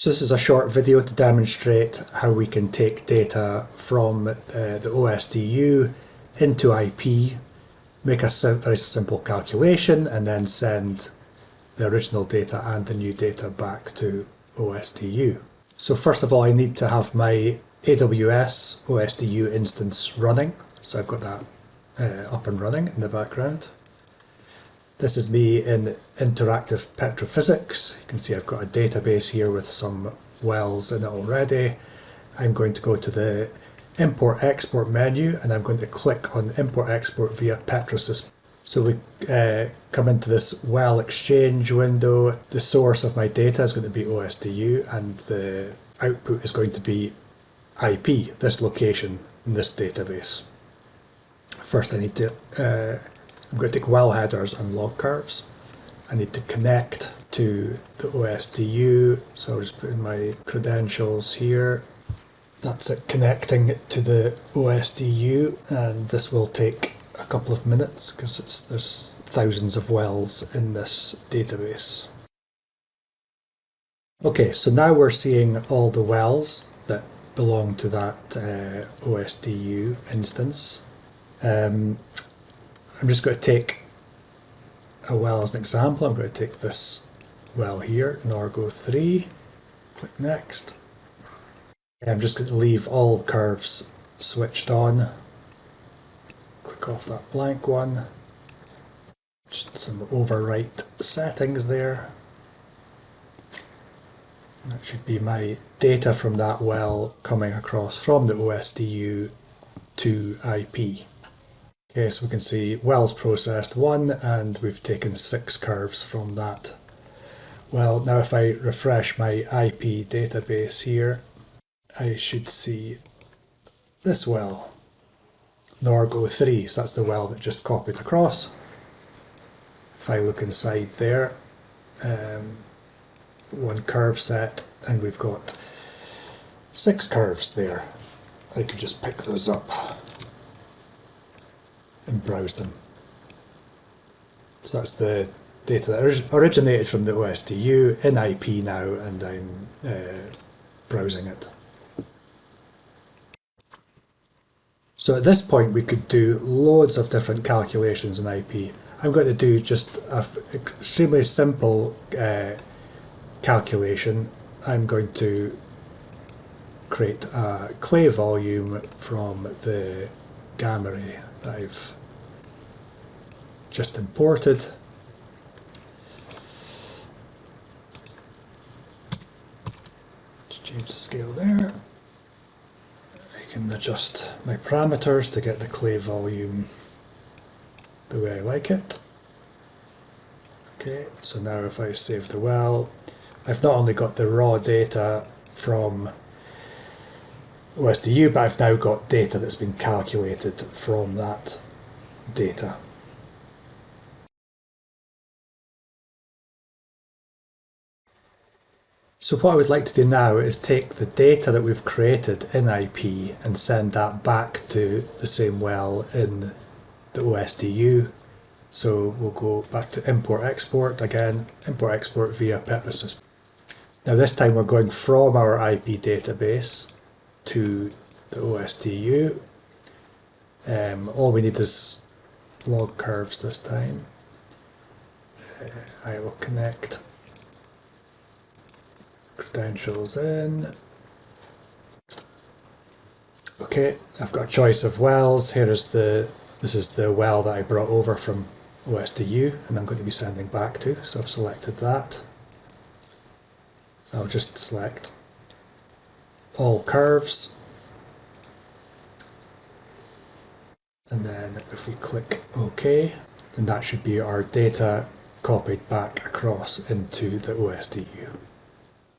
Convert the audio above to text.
So this is a short video to demonstrate how we can take data from the OSDU into IP, make a very simple calculation, and then send the original data and the new data back to OSDU. So first of all, I need to have my AWS OSDU instance running. So I've got that up and running in the background. This is me in Interactive Petrophysics. You can see I've got a database here with some wells in it already. I'm going to go to the Import-Export menu and I'm going to click on Import-Export via Petrosys. So we come into this well exchange window. The source of my data is going to be OSDU and the output is going to be IP, this location in this database. First I need to I'm going to take well headers and log curves. I need to connect to the OSDU, so I'll just put in my credentials here. That's it, connecting to the OSDU, and this will take a couple of minutes because there's thousands of wells in this database. Okay, so now we're seeing all the wells that belong to that OSDU instance. I'm just going to take a well as an example. I'm going to take this well here, Norgo 3, click next. I'm just going to leave all curves switched on. Click off that blank one. Just some overwrite settings there. And that should be my data from that well coming across from the OSDU to IP. Okay, so we can see wells processed 1 and we've taken 6 curves from that. Well, now if I refresh my IP database here, I should see this well, Norgo 3, so that's the well that just copied across. If I look inside there, one curve set and we've got 6 curves there. I could just pick those up and browse them. So that's the data that originated from the OSDU in IP now, and I'm browsing it. So at this point we could do loads of different calculations in IP. I'm going to do just an extremely simple calculation. I'm going to create a clay volume from the gamma ray that I've just imported. Just change the scale there. I can adjust my parameters to get the clay volume the way I like it. Okay, so now if I save the well, I've not only got the raw data from OSDU, but I've now got data that's been calculated from that data. So what I would like to do now is take the data that we've created in IP and send that back to the same well in the OSDU. So we'll go back to Import-Export again, Import-Export via Petrosys. Now this time we're going from our IP database to the OSDU. All we need is log curves this time. I will connect credentials in. Okay, I've got a choice of wells. This is the well that I brought over from OSDU and I'm going to be sending back to, so I've selected that. I'll just select all curves, and then if we click OK, then that should be our data copied back across into the OSDU.